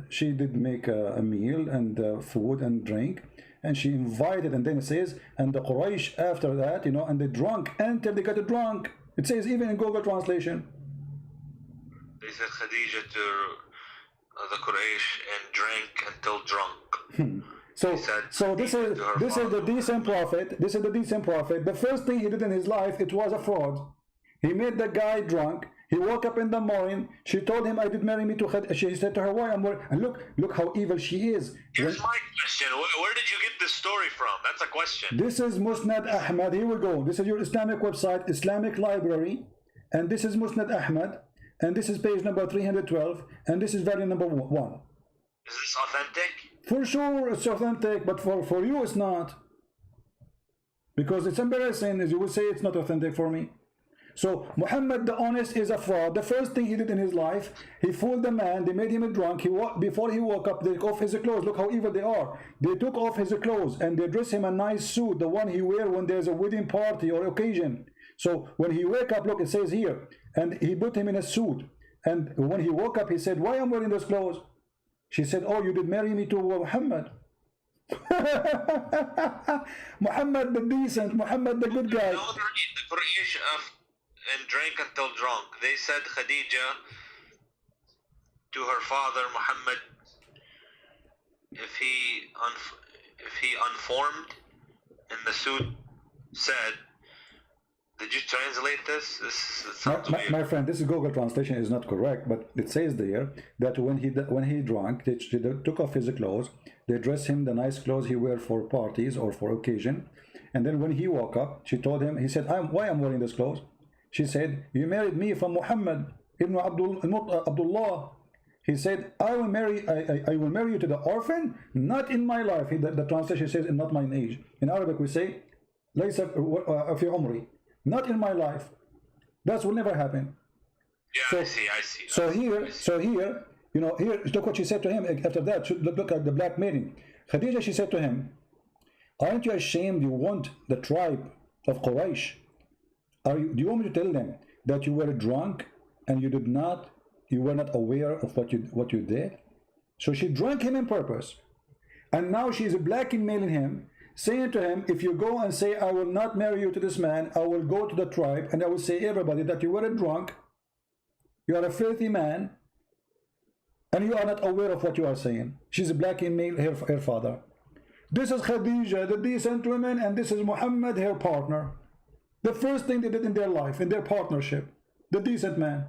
she did make a meal and food and drink, and she invited, and then it says, and the Quraysh after that, you know, and they drunk until they got drunk. It says even in Google translation. They said Khadija to the Quraysh and drank until drunk. So this is the decent prophet. This is the decent prophet. The first thing he did in his life, it was a fraud. He made the guy drunk. He woke up in the morning. She told him, "I did marry me to Khadija." She said to her, "Why I'm worried?" And look how evil she is. Here's my question: where did you get this story from? That's a question. This is Musnad Ahmad. Here we go. This is your Islamic website, Islamic Library, and this is Musnad Ahmad, and this is page number 312, and this is volume number 1. Is this authentic? For sure, it's authentic, but for you, it's not, because it's embarrassing. As you will say, it's not authentic for me. So Muhammad the honest is a fraud. The first thing he did in his life, he fooled the man. They made him drunk. Before he woke up, they took off his clothes. Look how evil they are. They took off his clothes and they dress him a nice suit, the one he wear when there's a wedding party or occasion. So when he wake up, look, it says here, and he put him in a suit. And when he woke up, he said, "Why am I wearing those clothes?" She said, "Oh, you did marry me to Muhammad." Muhammad the decent, Muhammad the good guy. The Quraysh and drank until drunk. They said Khadija to her father Muhammad, if he unformed in the suit, said, did you translate this? My friend, this is Google translation is not correct, but it says there that when he drank, they took off his clothes, they dressed him the nice clothes he wear for parties or for occasion, and then when he woke up, she told him, he said, why I'm wearing this clothes? She said, "You married me from Muhammad ibn Abdullah." He said, I will marry you to the orphan, not in my life. The translation says, not my age. In Arabic we say, ليس في عمري, not in my life. That will never happen. Yeah, so, I see. So here, you know, here look what she said to him after that. Look at the blackmailing. Khadija, she said to him, "Aren't you ashamed? You want the tribe of Quraysh? Do you want me to tell them that you were drunk and you were not aware of what you did?" So she drank him on purpose, and now she is blackmailing him, saying to him, "If you go and say I will not marry you to this man, I will go to the tribe and I will say everybody that you were a drunk, you are a filthy man, and you are not aware of what you are saying." She's blackmailing her father. This is Khadija, the decent woman, and this is Muhammad, her partner. The first thing they did in their life, in their partnership, the decent man.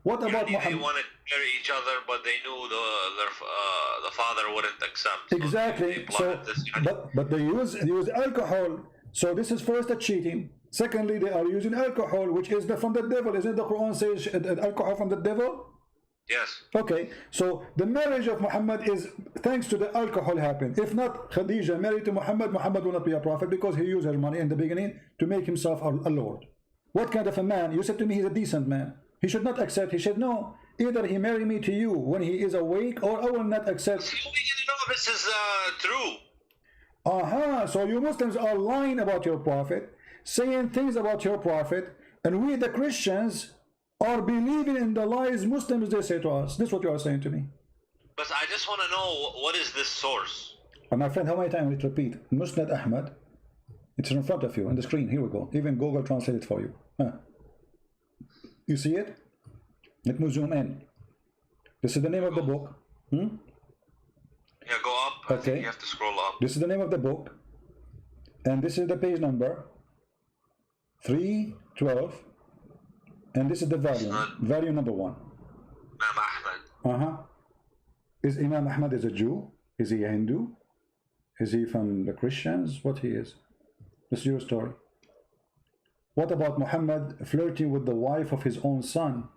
What about Muhammad? They wanted to marry each other, but they knew the father wouldn't accept. Exactly. But they use alcohol. So this is first a cheating. Secondly, they are using alcohol, which is from the devil. Isn't the Quran says alcohol from the devil? Yes. Okay, so the marriage of Muhammad is thanks to the alcohol happened. If not Khadija married to Muhammad, Muhammad will not be a prophet, because he used her money in the beginning to make himself a lord. What kind of a man? You said to me he's a decent man. He should not accept. He said, no, either he marry me to you when he is awake, or I will not accept. So we didn't know this is true. So you Muslims are lying about your prophet, saying things about your prophet, and we the Christians are believing in the lies Muslims they say to us. This is what you are saying to me. But I just want to know, what is this source? My friend, how many times will it repeat? Musnad Ahmad. It's in front of you on the screen. Here we go. Even Google translate it for you. You see it? Let me zoom in. This is the name of the book. Yeah, go up. Okay. You have to scroll up. This is the name of the book. And this is the page number 312. And this is the volume number 1. Imam Ahmad. Is Imam Ahmad a Jew? Is he a Hindu? Is he from the Christians? What he is? This is your story. What about Muhammad flirting with the wife of his own son?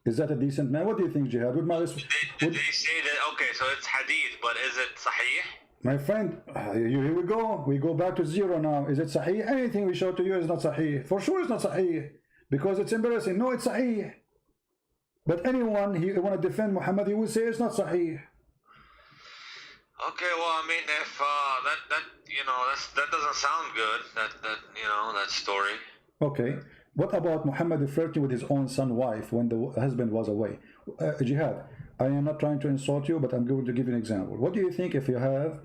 Is that a decent man? What do you think, Jihad? Did they say that? Okay, so it's hadith, but is it sahih? My friend, here we go. We go back to zero now. Is it sahih? Anything we show to you is not sahih. For sure it's not sahih. Because it's embarrassing. No, it's sahih. But anyone who want to defend Muhammad, he will say it's not sahih. Okay, well, I mean, if that doesn't sound good. That story. Okay. What about Muhammad flirting with his own son's wife when the husband was away? Jihad, I am not trying to insult you, but I'm going to give you an example. What do you think if you have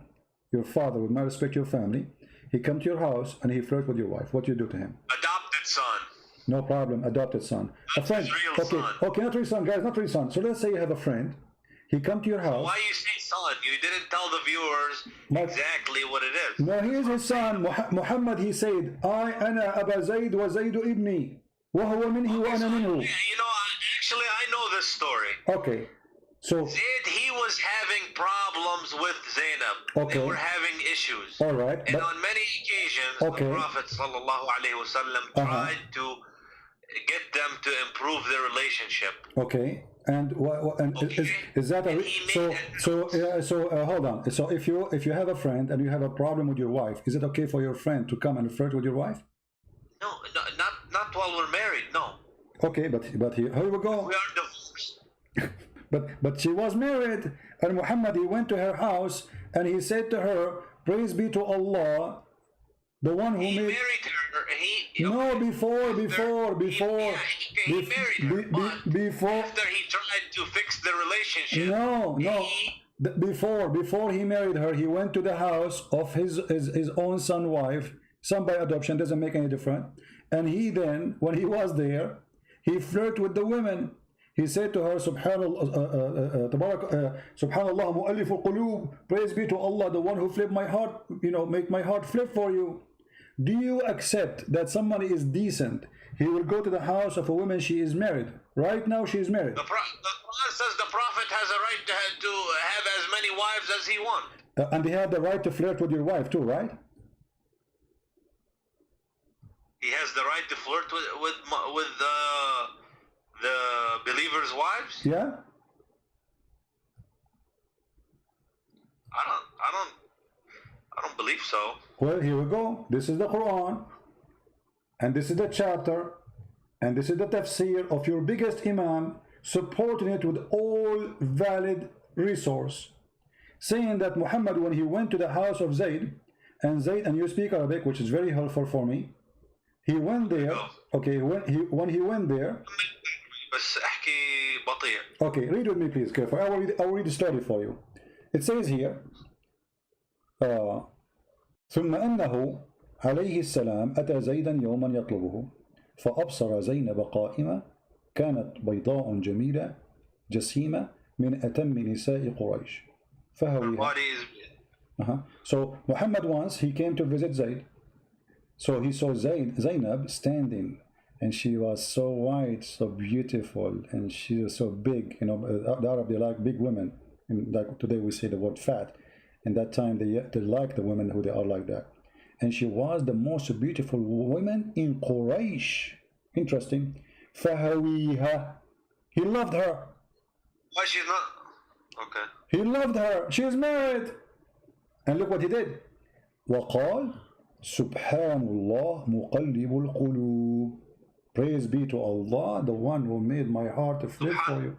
your father, with my respect, your family, he come to your house and he flirt with your wife? What do you do to him? Adopted son. No problem, adopted son. A That's friend. his real Okay, son. okay, not real son, guys, not real son. So let's say you have a friend. He come to your house. Why you say son? You didn't tell the viewers exactly what it is. No, he is his son. Muhammad, he said, أنا أبا زيد وزيد ابني وهو منه وأنا منه. You know, actually, I know this story. Okay, so Zayd, he was having problems with Zainab. Okay. They were having issues. all right, And but on many occasions, Okay. the Prophet ﷺ tried to get them to improve their relationship. okay, and is that a And he so made hold on. So if you have a friend and you have a problem with your wife, is it okay for your friend to come and flirt with your wife? No, not while we're married. No, Okay, but here we go. we are divorced. But she was married, and Muhammad, he went to her house and he said to her, "Praise be to Allah, the one who He made." married her. No, before, he married her. But before. after he tried to fix the relationship, No. he- Before he married her, he went to the house of his own son wife, son by adoption, doesn't make any difference. And he then, when he was there, he flirted with the women. He said to her, Subhanallah, mu'allif al-qulub, praise be to Allah, the one who flipped my heart, make my heart flip for you. Do you accept that somebody is decent? He will go to the house of a woman, she is married. Right now she is married. the Quran says the Prophet has a right to have as many wives as he wants. And they have the right to flirt with your wife too, right? He has the right to flirt with the believers' wives. Yeah? I don't believe so. Well, here we go. This is the Quran, and this is the chapter, and this is the tafsir of your biggest imam, supporting it with all valid resource, saying that Muhammad, when he went to the house of Zayd, and you speak Arabic, which is very helpful for me, he went there. Okay, when he went there. بس احكي بطيء. Okay, read with me, please, careful. I will read the story for you. It says here, ثم أنه عليه السلام أتى زيدا يوما يطلبه فأبصر زينب قائمة كانت بيضاء جميلة جسيمة من أتم نساء قريش فهويها. So Muhammad once he came to visit Zayd. So he saw Zainab standing, and she was so white, so beautiful, and she was so big. The Arab, they like big women. And like today we say the word fat. In that time they like the women who they are like that. And she was the most beautiful woman in Quraysh. Interesting. فهويها. He loved her. Why she's not? Okay. He loved her. She is married. And look what he did. وقال سبحان الله مقلب القلوب. Praise be to Allah, the one who made my heart to flip for you.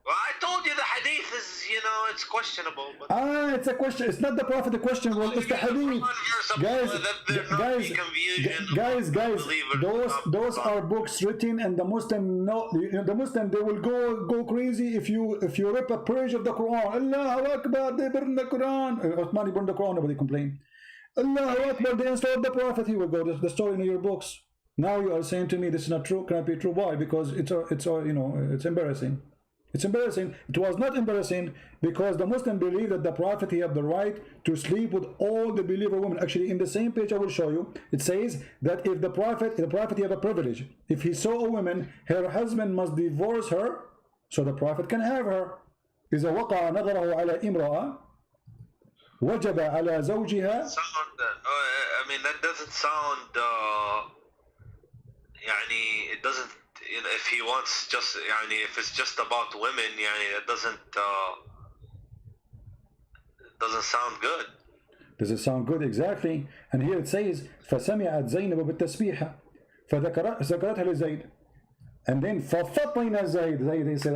Well, I told you the hadith is, it's questionable. But it's a question. It's not the Prophet the question. Well, it's the hadith. Guys, those are books written, and the Muslim the Muslim, they will go crazy if you rip a page of the Quran. Allahu Akbar, they burn the Quran. Uthmani burned the Quran, nobody complained. Allahu Akbar, they installed the Prophet. He will go, the story in your books. Now you are saying to me this is not true, cannot be true. Why? Because it's embarrassing. It's embarrassing. It was not embarrassing because the Muslim believe that the Prophet, he have the right to sleep with all the believer women. Actually, in the same page I will show you, it says that if the Prophet he have a privilege. If he saw a woman, her husband must divorce her, so the Prophet can have her. إذا وقع نظره على امرأة وجب على زوجها. I mean, that doesn't sound. It doesn't. If he wants if it's just about women, it doesn't sound good. Does it sound good? Exactly. And here it says فسمعت زينب بالتسبيحة فذكرتها لزيد. And then ففطن زيد. He said,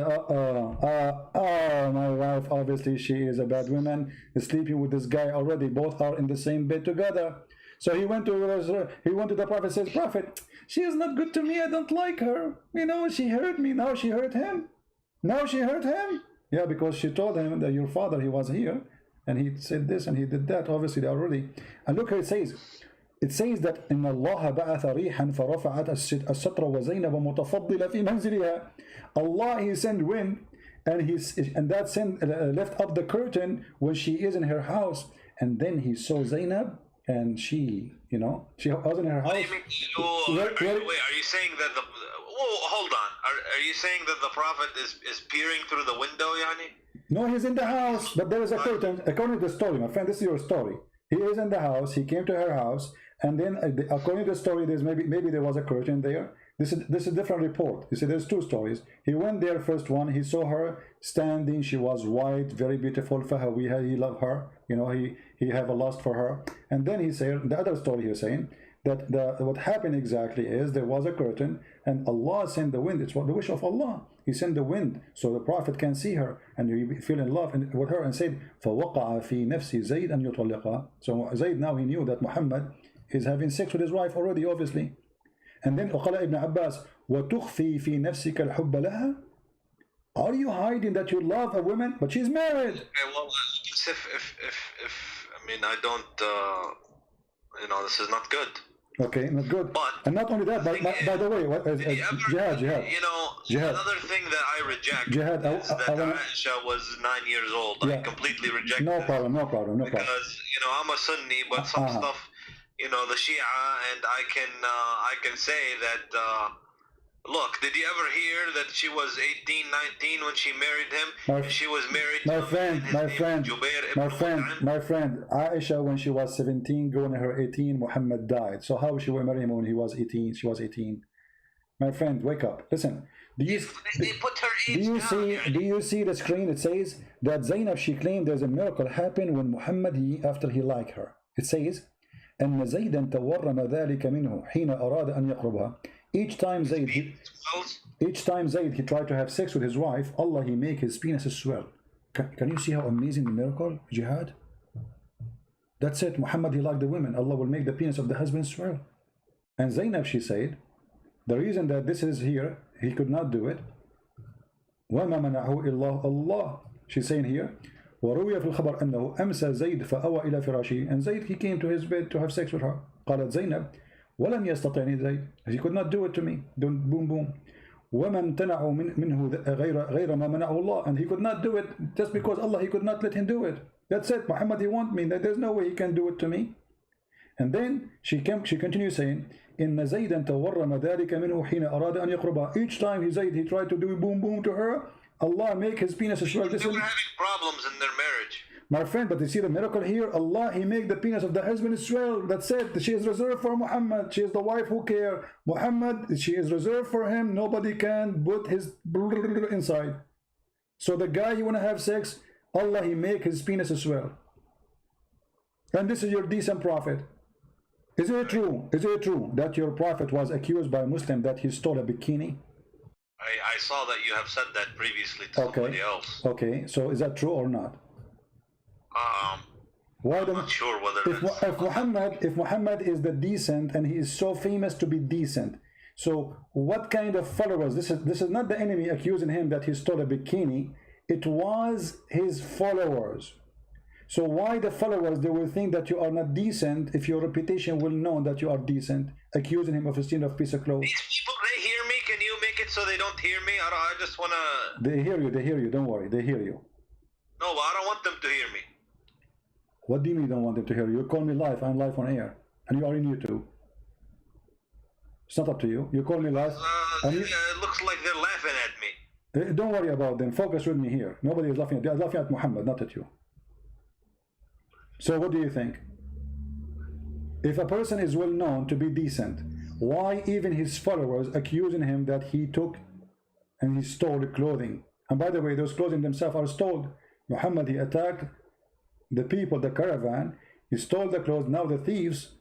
my wife, obviously she is a bad woman, is sleeping with this guy already. Both are in the same bed together. So he went to the Prophet, says, Prophet, she is not good to me, I don't like her. You know, she hurt me, now she hurt him. Now she hurt him. Yeah, because she told him that your father, he was here, and he said this and he did that. Obviously, they already. And look how it says. It says that إن الله بعث ريحا فرفعت الستر وزينب متفضلة في منزلها. Allah, he sent wind, and that sent left up the curtain when she is in her house, and then he saw Zainab, and she, you know, she was in her house. Wait, are you saying that the? Whoa, hold on. Are you saying that the Prophet is peering through the window, Yani? No, he's in the house, but there is a curtain. According to the story, my friend, this is your story. He is in the house. He came to her house, and then according to the story, there's maybe there was a curtain there. This is a different report. You see, there's two stories. He went there, first one. He saw her standing. She was white, very beautiful. Fahawiha, he loved her. You know, he have a lust for her. And then he said the other story. He's saying that what happened exactly is there was a curtain, and Allah sent the wind. It's what the wish of Allah. He sent the wind so the Prophet can see her, and he fell in love with her, and said, فَوَقَعَ فِي نَفْسِ زَيْدْ أَنْ يُطَلِّقَهَا. So Zayd, now he knew that Muhammad is having sex with his wife already, obviously. And then وقال Ibn Abbas, وَتُخْفِي فِي نَفْسِكَ الْحُبَّ لَهَا. Are you hiding that you love a woman, but she's married? Okay, well, if I mean, I don't, you know, this is not good. Okay, not good. But and not only that, by the way, jihad. You know, another thing that I reject is that Aisha was 9 years old. Yeah. I completely reject no problem. Because, you know, I'm a Sunni, but some stuff, you know, the Shia, and I can say that, look, did you ever hear that she was 18, 19 when she married him? She was married to my friend, Aisha, when she was 17, going to her 18, Muhammad died. So how she will marry him when he was 18? She was 18. My friend, wake up. Listen. Do you see the screen? It says that Zainab, she claimed there's a miracle happened when Muhammad, after he liked her. It says, أن زيدا تورم ذلك منه حين أراد أن يقربها. Each time Zayd he tried to have sex with his wife, Allah, he make his penis swell. Can you see how amazing the miracle, jihad? That's it. Muhammad, he liked the women. Allah will make the penis of the husband swell. And Zainab, she said, the reason that this is here, he could not do it. وَمَا مَنَعُهُ إِلَّا اللَّهِ. She's saying here, وروي في الخبر أنه أمسى زيد فأوى إلى فراشه. And Zayd, he came to his bed to have sex with her. قالت زينب ولم يستطعني زيد. He could not do it to me. Don't boom boom. وما امتنعوا منه غير ما منعه الله. And he could not do it just because Allah, he could not let him do it. That's it. Muhammad, he want me. There's no way he can do it to me. And then she continues saying, إن زيدا تورم ذلك منه حين أراد أن يقربها. Each time he tried to do boom boom to her, Allah make his penis swell. They were having problems in their marriage. My friend, but you see the miracle here? Allah, he make the penis of the husband swell. That's it. She is reserved for Muhammad. She is the wife who care. Muhammad, she is reserved for him. Nobody can put his inside. So the guy you want to have sex, Allah, he make his penis swell. And this is your decent prophet. Is it true? Is it true that your prophet was accused by a Muslim that he stole a bikini? I saw that you have said that previously to somebody else. Okay, so is that true or not? I'm not sure whether if Muhammad is the decent and he is so famous to be decent, so what kind of followers? This is not the enemy accusing him that he stole a bikini. It was his followers. So why the followers, they will think that you are not decent if your reputation will know that you are decent, accusing him of stealing a piece of clothes. These people, they hear me. Can you make it so they don't hear me? I just want to... They hear you. Don't worry. They hear you. No, but I don't want them to hear me. What do you mean you don't want them to hear you? You call me live. I'm live on air. And you are in YouTube. It's not up to you. You call me live. It looks like they're laughing at me. Don't worry about them. Focus with me here. Nobody is laughing. They're laughing at Muhammad, not at you. So what do you think? If a person is well known to be decent, why even his followers accusing him that he took and he stole clothing? And by the way, those clothing themselves are stolen. Muhammad, he attacked the people, the caravan. He stole the clothes. Now the thieves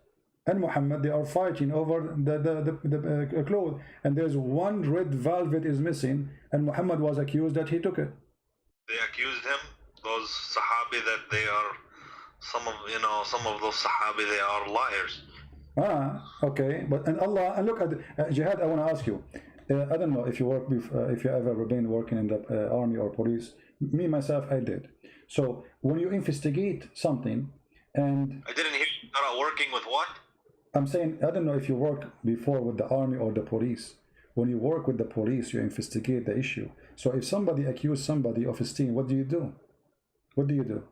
and Muhammad, they are fighting over the clothes. And there's one red velvet is missing, and Muhammad was accused that he took it. They accused him, those Sahabi, that they are some of those Sahabi, they are liars. Okay, but and Allah, and look at Jihad. I want to ask you. I don't know if you work if you ever been working in the army or police. Me myself, I did. So when you investigate something, and I didn't hear you are working with what? I'm saying I don't know if you worked before with the army or the police. When you work with the police, you investigate the issue. So if somebody accuses somebody of stealing, what do you do? What do you do?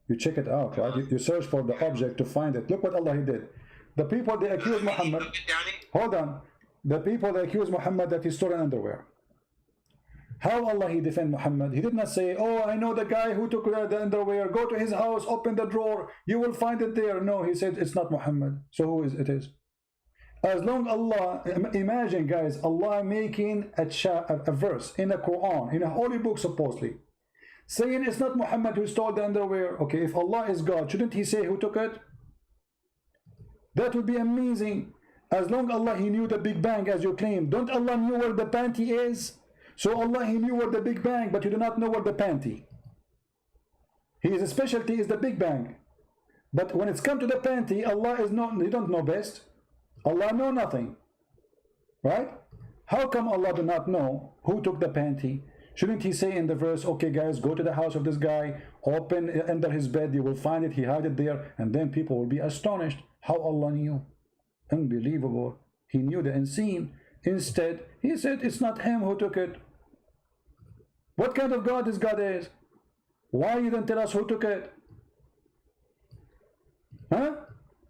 You check it out, right? You search for the object to find it. Look what Allah he did. The people they accuse Muhammad. Hold on. The people they accuse Muhammad that he stole underwear. How Allah he defend Muhammad? He did not say, "Oh, I know the guy who took the underwear. Go to his house, open the drawer, you will find it there." No, he said it's not Muhammad. So who is it? Is as long Allah, imagine guys, Allah making a verse in the Quran, in a holy book supposedly, saying it's not Muhammad who stole the underwear. Okay, if Allah is God, shouldn't he say who took it? That would be amazing. As long Allah he knew the Big Bang as you claim. Don't Allah knew where the panty is? So Allah he knew where the Big Bang, but you do not know where the panty. His specialty is the Big Bang. But when it's come to the panty, Allah is not, he don't know best. Allah know nothing. Right? How come Allah do not know who took the panty? Shouldn't he say in the verse, okay guys, go to the house of this guy, open under his bed, you will find it, he hide it there, and then people will be astonished how Allah knew. Unbelievable. He knew the unseen. Instead, he said it's not him who took it. What kind of God this God is? Why you don't tell us who took it? Huh?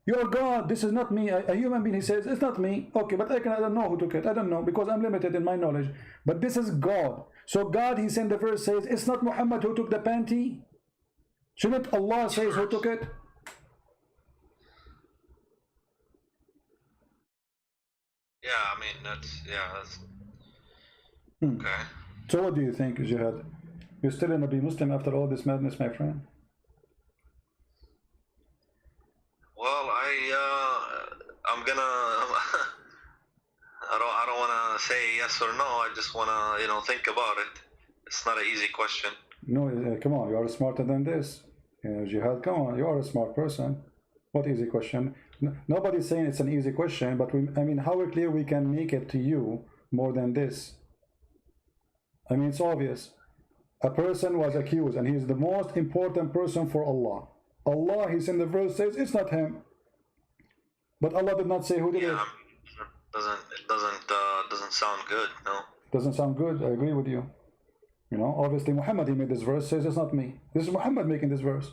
You're God, this is not me. A human being, he says, it's not me. Okay, but I don't know who took it. I don't know because I'm limited in my knowledge. But this is God. So God, he said the verse says, it's not Muhammad who took the panty. Shouldn't Allah say who took it? Yeah, I mean, that's okay. So what do you think, Jihad? You're still gonna be Muslim after all this madness, my friend? Well, I'm gonna. I don't want to say yes or no. I just want to, think about it. It's not an easy question. No, come on, you are smarter than this. Jihad, come on, you are a smart person. What easy question? Nobody's saying it's an easy question, but I mean, how clear we can make it to you more than this? I mean, it's obvious. A person was accused, and he is the most important person for Allah. Allah, he's in the verse, says it's not him. But Allah did not say who did it. It doesn't sound good, no. Doesn't sound good, I agree with you. Obviously Muhammad, he made this verse, says it's not me. This is Muhammad making this verse.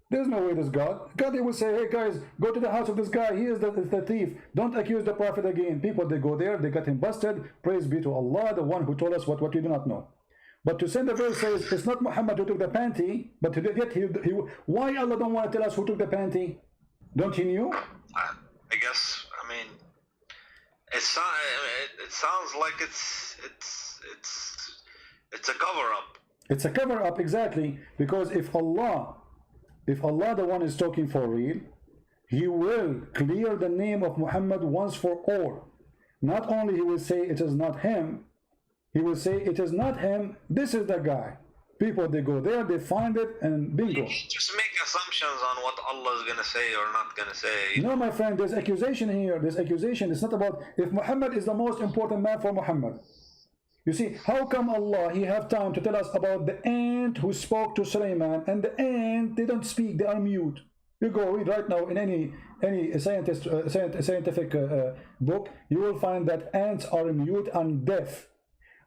There's no way this God, he will say, hey guys, go to the house of this guy, he is the thief. Don't accuse the Prophet again. People, they go there, they got him busted. Praise be to Allah, the one who told us what we do not know. But to send the verse says, it's not Muhammad who took the panty, but yet why Allah don't want to tell us who took the panty? Don't he knew? I guess, I mean, it sounds like it's a cover-up. It's a cover-up, exactly, because if Allah the one is talking for real, he will clear the name of Muhammad once for all. Not only he will say it is not him, he will say it is not him, this is the guy. People, they go there, they find it, and bingo. You just make assumptions on what Allah is going to say or not going to say. No, my friend, there's accusation here. There's accusation. It's not about if Muhammad is the most important man for Muhammad. You see, how come Allah, he have time to tell us about the ant who spoke to Sulaiman, and the ant, they don't speak, they are mute. You go read right now in any scientific book, you will find that ants are mute and deaf.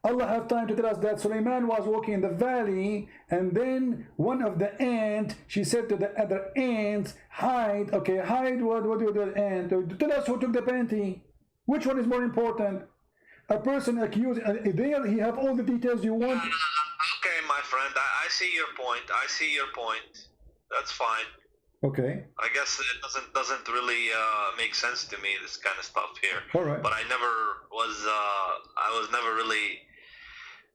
Allah have time to tell us that Sulaiman was walking in the valley, and then one of the ants, she said to the other ants, hide. Okay, hide. What do you do, ant? Tell us who took the panty. Which one is more important? A person accused, there he have all the details you want. Okay, my friend, I see your point. I see your point. That's fine. Okay. I guess it doesn't really make sense to me, this kind of stuff here. All right. But I was never really.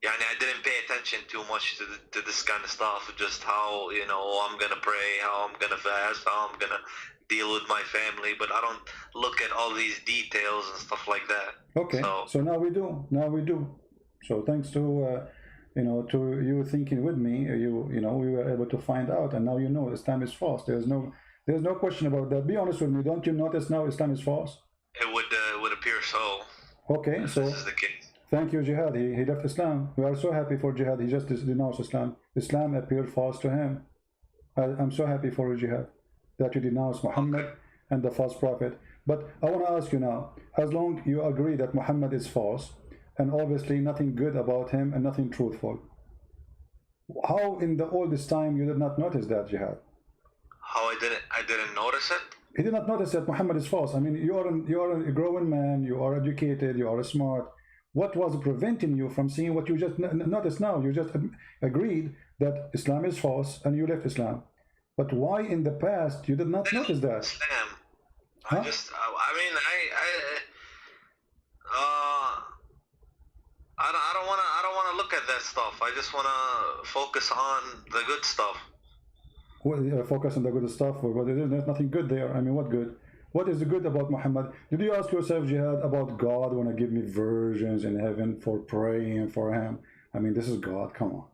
Yeah, I didn't pay attention too much to this kind of stuff. Just how I'm gonna pray, how I'm gonna fast, how I'm gonna deal with my family. But I don't look at all these details and stuff like that. Okay. So now we do. So thanks to you know, to you thinking with me, you know, we were able to find out, and now you know Islam is false. There's no question about that. Be honest with me. Don't you notice now Islam is false? It would appear so. Okay, so This is the case. thank you, Jihad. He left Islam. We are so happy for Jihad. He just denounced Islam. Islam appeared false to him. I'm so happy for you, Jihad, that you denounce Muhammad and the false prophet. But I want to ask you now, as long you agree that Muhammad is false, and obviously nothing good about him and nothing truthful, how in all this time you did not notice that, Jihad? How I didn't notice it? He did not notice that Muhammad is false. I mean, you are a growing man, you are educated, you are smart. What was preventing you from seeing what you just noticed now? You just agreed that Islam is false and you left Islam. But why in the past you did not notice that? Islam. Huh? I don't want to look at that stuff. I just want to focus on the good stuff. Well, focus on the good stuff, but there's nothing good there. I mean, what good? What is the good about Muhammad? Did you ask yourself, Jihad, about God want to give me virgins in heaven for praying for him? I mean, this is God. Come on.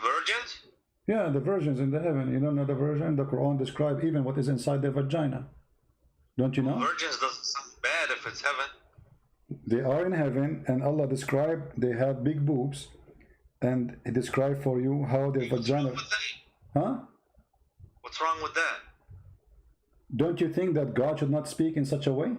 Virgins? Yeah, the virgins in the heaven. You don't know the virgin? The Quran describes even what is inside their vagina. Don't you know? Virgins doesn't sound bad if it's heaven. They are in heaven, and Allah described they have big boobs, and He described for you how their vagina. Huh? What's wrong with that? Don't you think that God should not speak in such a way?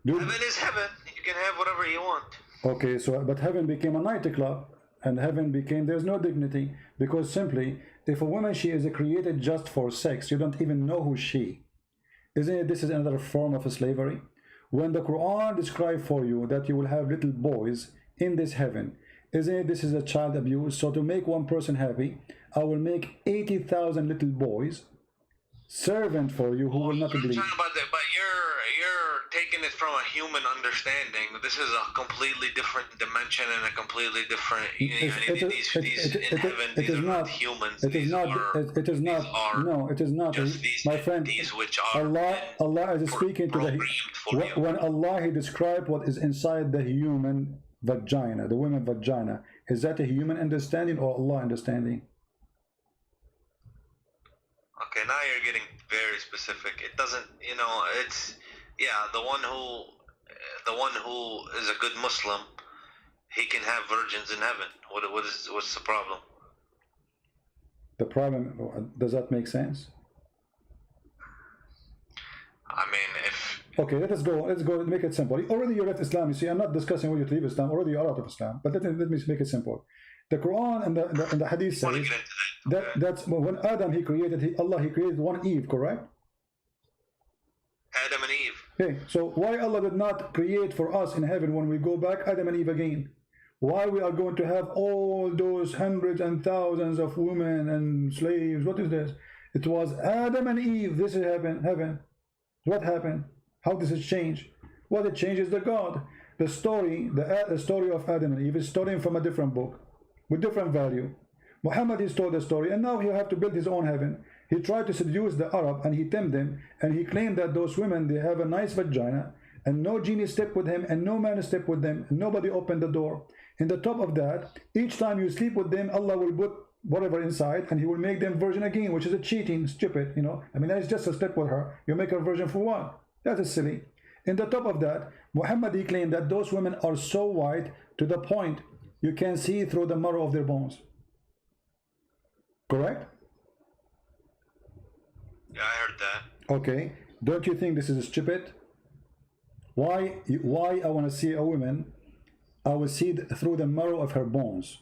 Heaven is heaven. You can have whatever you want. Okay, so but heaven became a nightclub, and heaven became, there's no dignity, because simply if a woman, she is created just for sex, you don't even know who she. Isn't it, this is another form of slavery? When the Quran describes for you that you will have little boys in this heaven, isn't it, this is a child abuse? So to make one person happy, I will make 80,000 little boys servant for you who will not believe. About that, but you're taking it from a human understanding. This is a completely different dimension and a completely different. In heaven, these are not humans. It is not. It is not. No, it is not. My friend, Allah is speaking to the. When Allah He described what is inside the human vagina, the woman vagina, is that a human understanding or Allah understanding? Okay, now you're getting very specific. It doesn't, you know, it's, yeah, the one who is a good Muslim, he can have virgins in heaven. What's the problem? The problem, does that make sense? I mean, if... Okay, let's go, make it simple. Already you left Islam, you see, I'm not discussing whether you leave Islam, already you're out of Islam, but let me make it simple. The Quran and the Hadith says that's when Adam Allah he created one Eve, correct? Adam and Eve. Okay, so why Allah did not create for us in heaven when we go back Adam and Eve again? Why we are going to have all those hundreds and thousands of women and slaves? What is this? It was Adam and Eve. This is heaven. What happened? How does it change? Well, it changes the God. The story of Adam and Eve is stolen from a different book with different value. Muhammad is told the story, and now he have to build his own heaven. He tried to seduce the Arab, and he tempted them, and he claimed that those women, they have a nice vagina, and no genie stepped with him, and no man stepped with them, and nobody opened the door. In the top of that, each time you sleep with them, Allah will put whatever inside, and He will make them virgin again, which is a cheating, stupid, you know. I mean, that's just a step with her. You make her virgin for what? That is silly. In the top of that, Muhammad, he claimed that those women are so white to the point you can see through the marrow of their bones. Correct? Yeah, I heard that. Okay. Don't you think this is stupid? Why I want to see a woman, I will see through the marrow of her bones.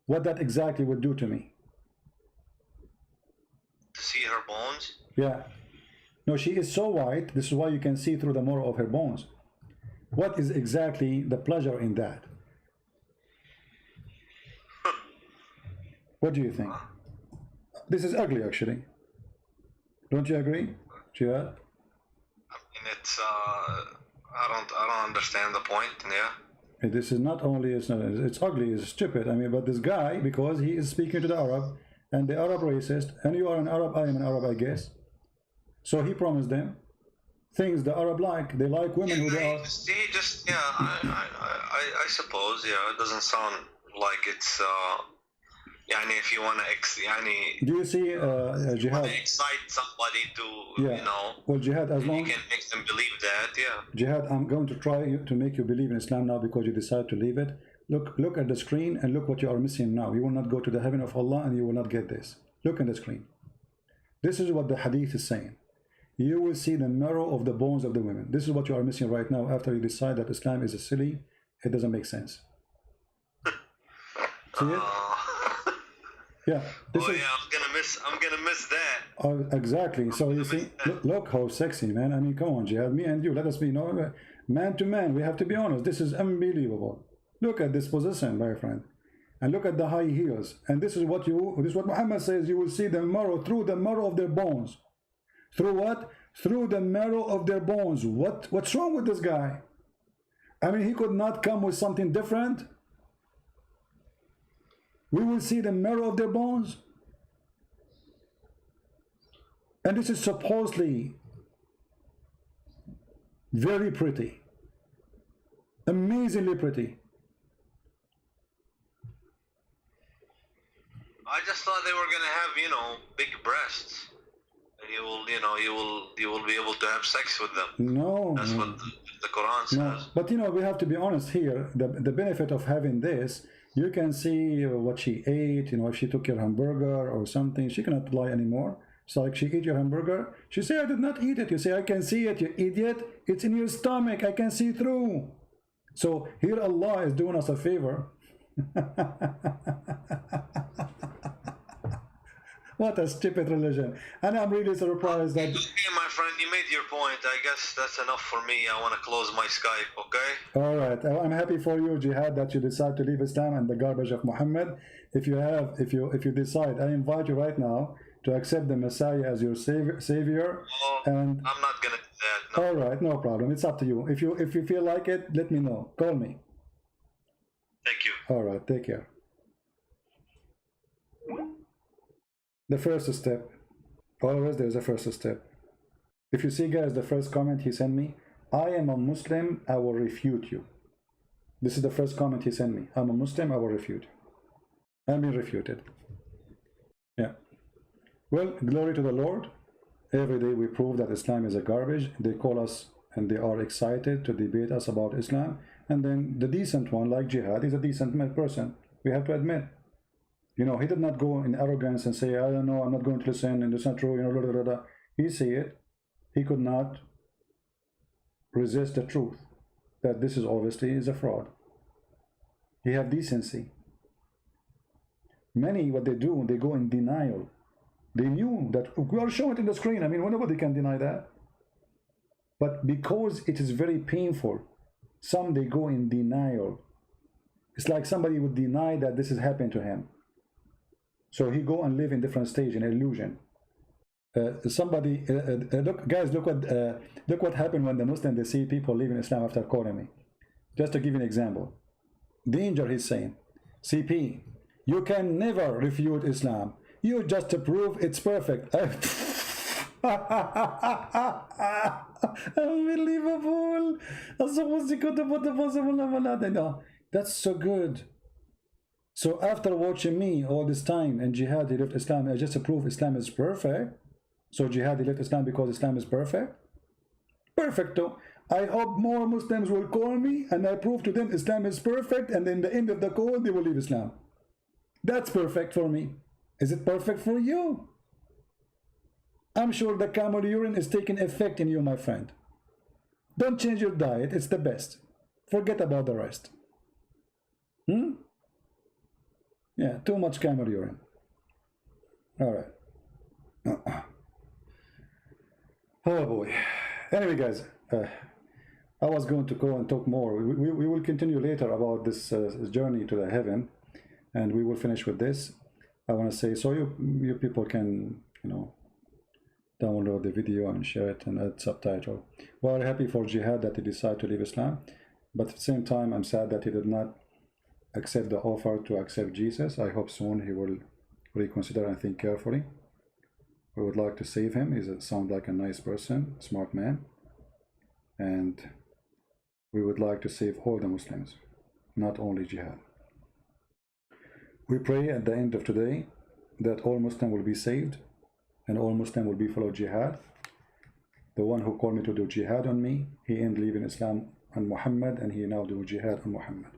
What that exactly would do to me. To see her bones? Yeah. No, she is so white, this is why you can see through the marrow of her bones. What is exactly the pleasure in that? What do you think? This is ugly, actually. Don't you agree, Jihad? I mean, it's I don't understand the point. Yeah. This is not only it's ugly, it's stupid. I mean, but this guy, because he is speaking to the Arab, and the Arab racist, and you are an Arab, I am an Arab, I guess. So he promised them things the Arab like. They like women who they are. I suppose, yeah, it doesn't sound like it's if you want to do you see jihad excite somebody to well, jihad, as long you can make them believe that, jihad, I'm going to try to make you believe in Islam now because you decide to leave it. Look at the screen and look what you are missing now. You will not go to the heaven of Allah and you will not get this. Look at the screen. This is what the hadith is saying. You will see the marrow of the bones of the women. This is what you are missing right now after you decide that Islam is a silly. It doesn't make sense. See it? Yeah. I'm gonna miss that. Oh, exactly. So you see, look how sexy, man. I mean, come on, Jihad. Me and you, let us be man to man. We have to be honest. This is unbelievable. Look at this position, my friend, and look at the high heels. And this is what Muhammad says. You will see the marrow, through the marrow of their bones. Through what? Through the marrow of their bones. What's wrong with this guy? I mean, he could not come with something different. We will see the marrow of their bones. And this is supposedly very pretty, amazingly pretty. I just thought they were gonna have, big breasts, and you will be able to have sex with them. No, that's what the Quran says. No. But we have to be honest here. The benefit of having this, you can see what she ate. If she took your hamburger or something, she cannot lie anymore. It's like, she ate your hamburger. She say, I did not eat it. You say, I can see it, you idiot. It's in your stomach. I can see through. So here Allah is doing us a favor. What a stupid religion. And I'm really surprised that... Okay, my friend, you made your point. I guess that's enough for me. I want to close my Skype, okay? All right. I'm happy for you, Jihad, that you decide to leave Islam and the garbage of Muhammad. If you decide, I invite you right now to accept the Messiah as your savior. And I'm not going to do that. No. All right, no problem. It's up to you. If you feel like it, let me know. Call me. Thank you. All right, take care. The first step. Always there's a first step. If you see, guys, the first comment he sent me, I am a Muslim, I will refute you. This is the first comment he sent me. I'm a Muslim, I will refute you. I'm being refuted. Yeah. Well, glory to the Lord. Every day we prove that Islam is a garbage. They call us and they are excited to debate us about Islam. And then the decent one, like Jihad, is a decent person. We have to admit. He did not go in arrogance and say, I don't know, I'm not going to listen, and it's not true, blah, blah, blah. He said it. He could not resist the truth that this is obviously is a fraud. He have decency. Many, what they do, they go in denial. They knew that we are showing it in the screen. I mean, nobody can deny that. But because it is very painful, some they go in denial. It's like somebody would deny that this is happening to him. So he go and live in different stage, in illusion. Look, guys, look what happened when the Muslims, they see people leaving Islam after calling me. Just to give you an example. Danger, he's saying. CP, you can never refute Islam. You just prove it's perfect. Unbelievable. That's so good. So after watching me all this time and Jihad, he left Islam, I just prove Islam is perfect. So Jihad, he left Islam because Islam is perfect. Perfecto. I hope more Muslims will call me and I prove to them Islam is perfect, and then the end of the call they will leave Islam. That's perfect for me. Is it perfect for you? I'm sure the camel urine is taking effect in you, my friend. Don't change your diet, it's the best. Forget about the rest. Yeah, too much camel urine. All right. Oh boy. Anyway, guys, I was going to go and talk more. We will continue later about this journey to the heaven, and we will finish with this. I want to say, so you people can, download the video and share it and add subtitle. Well, happy for Jihad that he decided to leave Islam, but at the same time, I'm sad that he did not accept the offer to accept Jesus. I hope soon he will reconsider and think carefully. We would like to save him. He sounds like a nice person, smart man. and we would like to save all the Muslims, not only jihad. We pray at the end of today that all Muslims will be saved and all Muslims will be follow jihad. The one who called me to do jihad on me, he ended leaving Islam and Muhammad, and he now do jihad on Muhammad.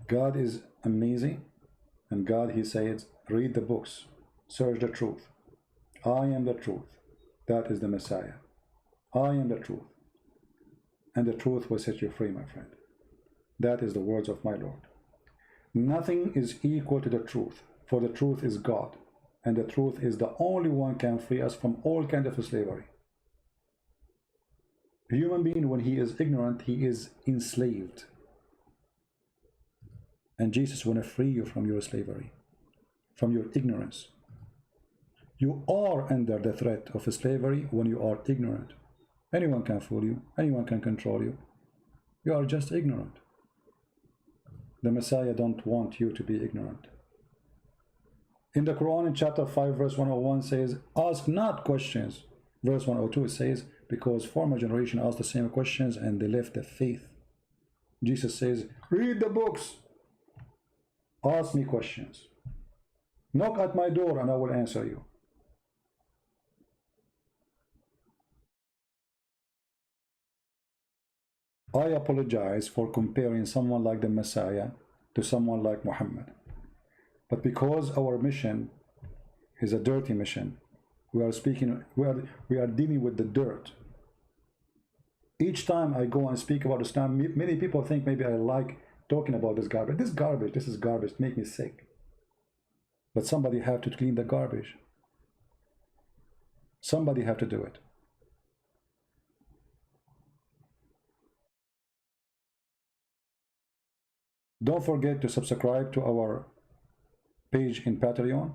God is amazing, and God, he says, read the books, search the truth. I am the truth. That is the Messiah. I am the truth. And the truth will set you free, my friend. That is the words of my Lord. Nothing is equal to the truth, for the truth is God, and the truth is the only one can free us from all kinds of slavery. A human being, when he is ignorant, he is enslaved. And Jesus want to free you from your slavery, from your ignorance. You are under the threat of slavery when you are ignorant. Anyone can fool you. Anyone can control you. You are just ignorant. The Messiah don't want you to be ignorant. In the Quran, in chapter 5, verse 101 says, ask not questions. Verse 102 it says, because former generation asked the same questions and they left the faith. Jesus says, read the books. Ask me questions. Knock at my door and I will answer you. I apologize for comparing someone like the Messiah to someone like Muhammad. But because our mission is a dirty mission, we are dealing with the dirt. Each time I go and speak about Islam, many people think maybe I like talking about this garbage. This is garbage, make me sick. But somebody have to clean the garbage. Somebody have to do it. Don't forget to subscribe to our page in Patreon,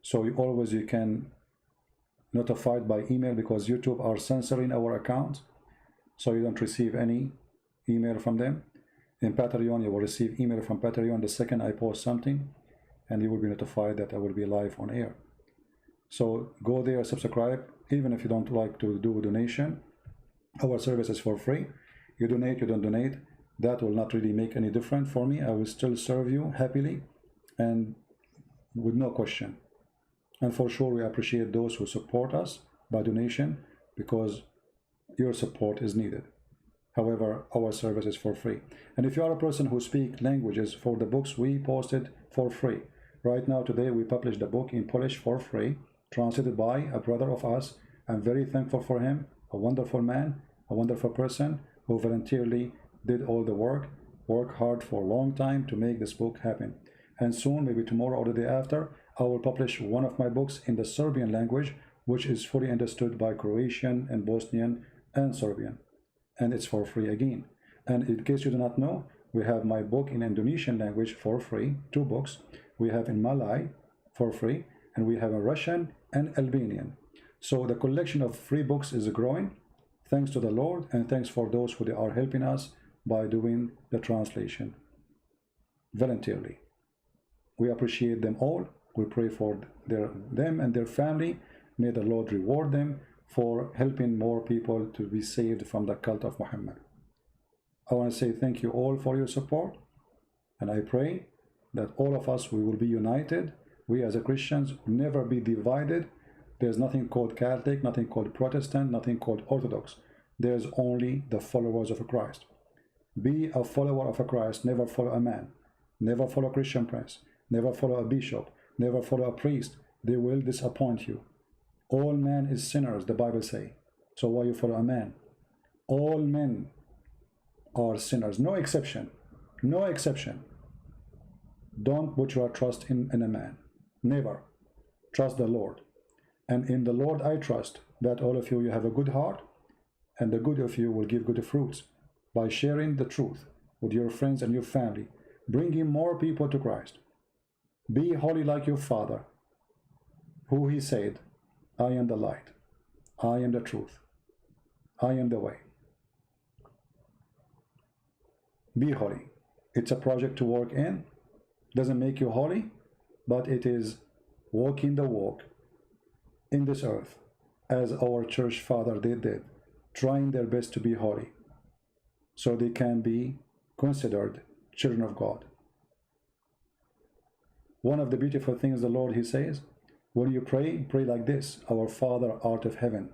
so you can notified by email, because YouTube are censoring our account, so you don't receive any email from them. In Patreon, you will receive email from Patreon the second I post something, and you will be notified that I will be live on air. So go there, subscribe. Even if you don't like to do a donation, our service is for free. You donate, you don't donate, that will not really make any difference for me. I will still serve you happily and with no question. And for sure, we appreciate those who support us by donation, because your support is needed. However, our service is for free. And if you are a person who speaks languages, for the books we posted for free. Right now, today, we published the book in Polish for free, translated by a brother of us. I'm very thankful for him, a wonderful man, a wonderful person who voluntarily did all the work, worked hard for a long time to make this book happen. And soon, maybe tomorrow or the day after, I will publish one of my books in the Serbian language, which is fully understood by Croatian and Bosnian and Serbian. And it's for free again. And in case you do not know, we have my book in Indonesian language for free, 2 books. We have in Malay for free, and we have a Russian and Albanian. So the collection of free books is growing, thanks to the Lord, and thanks for those who are helping us by doing the translation voluntarily. We appreciate them all. We pray for them and their family. May the Lord reward them for helping more people to be saved from the cult of Muhammad. I want to say thank you all for your support, and I pray that all of us, we will be united. We as a Christians never be divided. There's nothing called Catholic, nothing called Protestant, nothing called Orthodox. There's only the followers of Christ. Be a follower of Christ. Never follow a man. Never follow a Christian prince. Never follow a bishop. Never follow a priest. They will disappoint you. All men is sinners, the Bible say. So why you follow a man? All men are sinners. No exception. No exception. Don't put your trust in a man. Never. Trust the Lord. And in the Lord I trust that all of you have a good heart, and the good of you will give good fruits by sharing the truth with your friends and your family, bringing more people to Christ. Be holy like your Father, who he said, I am the light, I am the truth, I am the way. Be holy. It's a project to work in. Doesn't make you holy, but it is walking the walk in this earth, as our church father did, trying their best to be holy, so they can be considered children of God. One of the beautiful things the Lord, He says, when you pray, pray like this: Our Father art of heaven.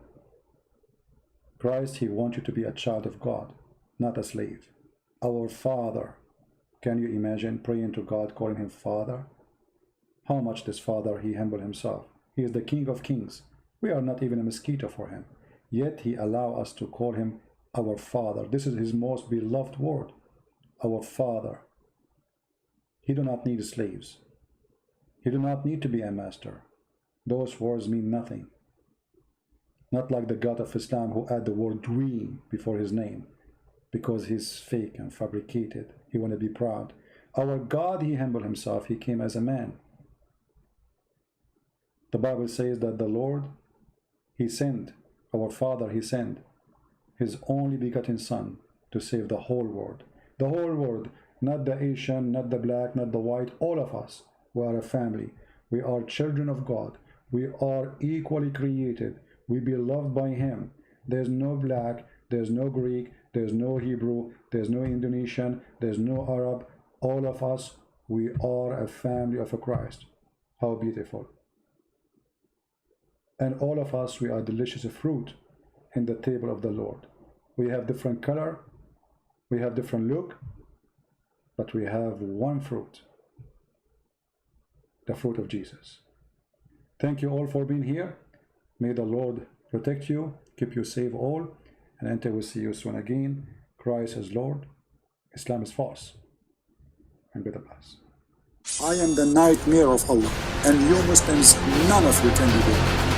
Christ, He wants you to be a child of God, not a slave. Our Father. Can you imagine praying to God, calling Him Father? How much this Father, He humbled Himself. He is the King of Kings. We are not even a mosquito for Him. Yet He allows us to call Him our Father. This is His most beloved word. Our Father. He do not need slaves. He do not need to be a master. Those words mean nothing. Not like the God of Islam who add the word dream before His name, because He's fake and fabricated. He want to be proud. Our God, He humbled Himself. He came as a man. The Bible says that the Lord, He sent, our Father, He sent His only begotten Son to save the whole world. The whole world, not the Asian, not the black, not the white, all of us. We are a family. We are children of God. We are equally created. We be loved by Him. There's no black, there's no Greek, there's no Hebrew, there's no Indonesian, there's no Arab. All of us, we are a family of a Christ. How beautiful. And all of us, we are delicious fruit in the table of the Lord. We have different color, we have different look, but we have one fruit, the fruit of Jesus. Thank you all for being here. May the Lord protect you, keep you safe all, and until we see you soon again, Christ is Lord, Islam is false, and be the blessed. I am the nightmare of Allah, and you Muslims, none of you can be there.